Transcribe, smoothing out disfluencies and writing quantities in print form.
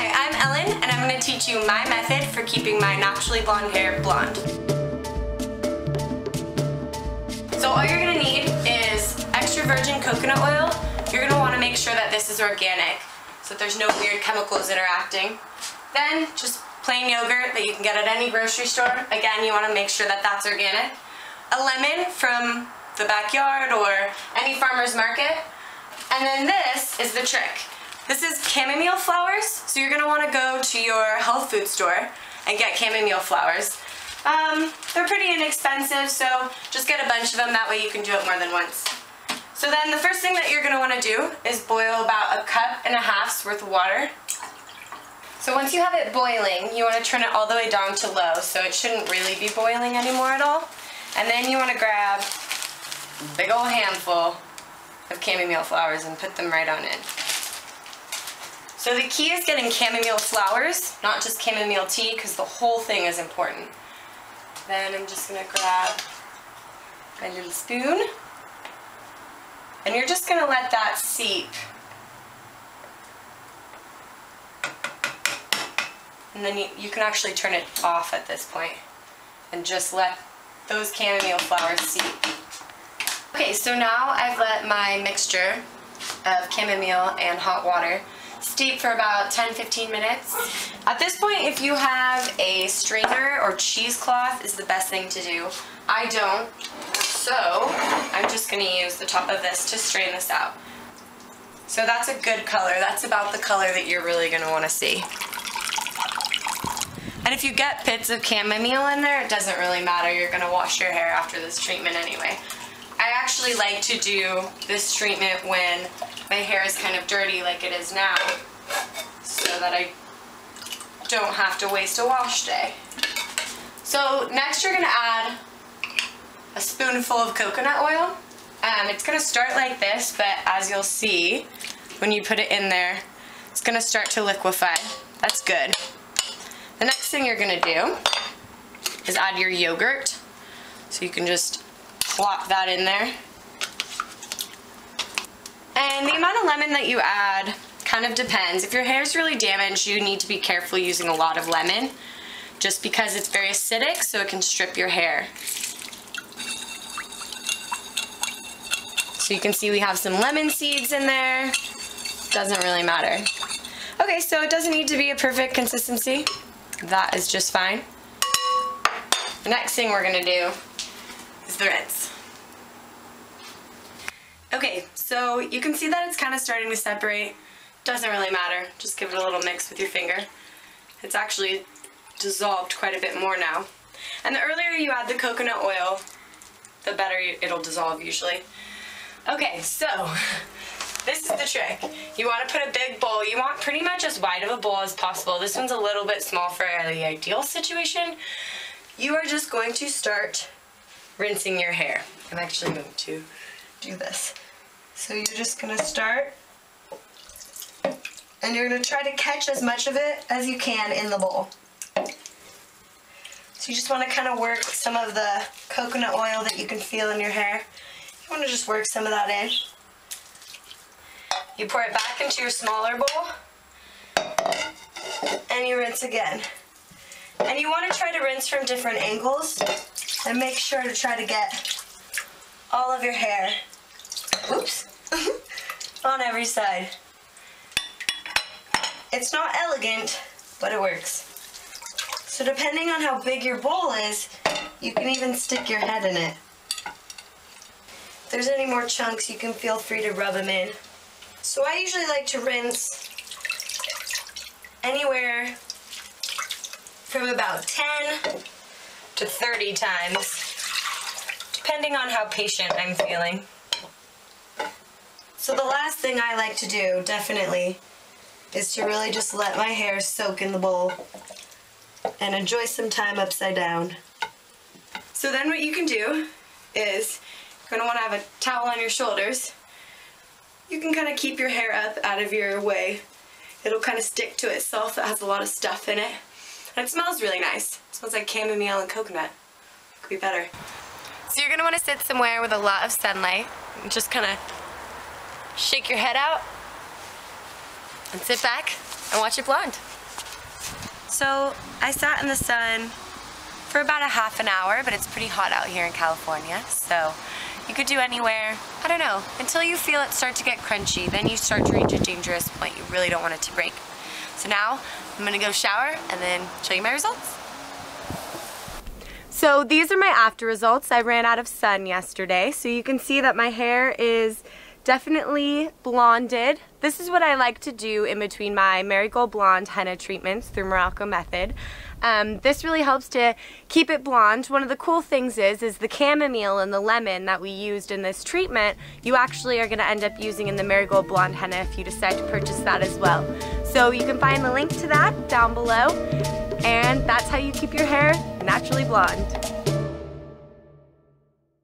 Hi, I'm Ellen, and I'm going to teach you my method for keeping my naturally blonde hair blonde. So all you're going to need is extra virgin coconut oil. You're going to want to make sure that this is organic, so that there's no weird chemicals interacting. Then just plain yogurt that you can get at any grocery store. Again, you want to make sure that that's organic. A lemon from the backyard or any farmer's market. And then this is the trick. This is chamomile flowers, so you're going to want to go to your health food store and get chamomile flowers. They're pretty inexpensive, so just get a bunch of them, that way you can do it more than once. So then the first thing that you're going to want to do is boil about 1.5 cups worth of water. So once you have it boiling, you want to turn it all the way down to low, so it shouldn't really be boiling anymore at all. And then you want to grab a big old handful of chamomile flowers and put them right on in. So the key is getting chamomile flowers, not just chamomile tea, because the whole thing is important. Then I'm just going to grab my little spoon, and you're just going to let that seep. And then you can actually turn it off at this point and just let those chamomile flowers seep. Okay, so now I've let my mixture of chamomile and hot water steep for about 10-15 minutes. At this point, if you have a strainer or cheesecloth is the best thing to do. I don't, so I'm just going to use the top of this to strain this out. So that's a good color. That's about the color that you're really going to want to see. And if you get bits of chamomile in there, it doesn't really matter. You're going to wash your hair after this treatment anyway. I actually like to do this treatment when my hair is kind of dirty like it is now, so that I don't have to waste a wash day. So next you're going to add a spoonful of coconut oil. It's going to start like this, but as you'll see, when you put it in there, it's going to start to liquefy. That's good. The next thing you're going to do is add your yogurt. So you can just plop that in there. And the amount of lemon that you add kind of depends. If your hair is really damaged, you need to be careful using a lot of lemon, just because it's very acidic, so it can strip your hair. So you can see we have some lemon seeds in there. Doesn't really matter. Okay, so it doesn't need to be a perfect consistency. That is just fine. The next thing we're going to do is the rinse. Okay, so you can see that it's kind of starting to separate. Doesn't really matter. Just give it a little mix with your finger. It's actually dissolved quite a bit more now. And the earlier you add the coconut oil, the better it'll dissolve usually. Okay, so this is the trick. You want to put a big bowl. You want pretty much as wide of a bowl as possible. This one's a little bit small for the ideal situation. You are just going to start rinsing your hair. I'm actually going to do this. So you're just going to start, and you're going to try to catch as much of it as you can in the bowl. So you just want to kind of work some of the coconut oil that you can feel in your hair. You want to just work some of that in. You pour it back into your smaller bowl, and you rinse again. And you want to try to rinse from different angles, and make sure to try to get all of your hair, oops, on every side. It's not elegant, but it works. So depending on how big your bowl is, you can even stick your head in it. If there's any more chunks, you can feel free to rub them in. So I usually like to rinse anywhere from about 10 to 30 times, depending on how patient I'm feeling. So the last thing I like to do, definitely, is to really just let my hair soak in the bowl and enjoy some time upside down. So then what you can do is, you're going to want to have a towel on your shoulders. You can kind of keep your hair up out of your way. It'll kind of stick to itself. It has a lot of stuff in it. And it smells really nice. It smells like chamomile and coconut. Could be better. So you're going to want to sit somewhere with a lot of sunlight and just kind of shake your head out and sit back and watch it blonde. So I sat in the sun for about a half an hour, but it's pretty hot out here in California, so you could do anywhere, I don't know, until you feel it start to get crunchy. Then you start to reach a dangerous point. You really don't want it to break. So now I'm gonna go shower and then show you my results. So these are my after results. I ran out of sun yesterday, so you can see that my hair is definitely blonded. This is what I like to do in between my Marigold Blonde henna treatments through Morocco Method. This really helps to keep it blonde. One of the cool things is the chamomile and the lemon that we used in this treatment, you actually are going to end up using in the Marigold Blonde henna if you decide to purchase that as well. So you can find the link to that down below, and that's how you keep your hair naturally blonde.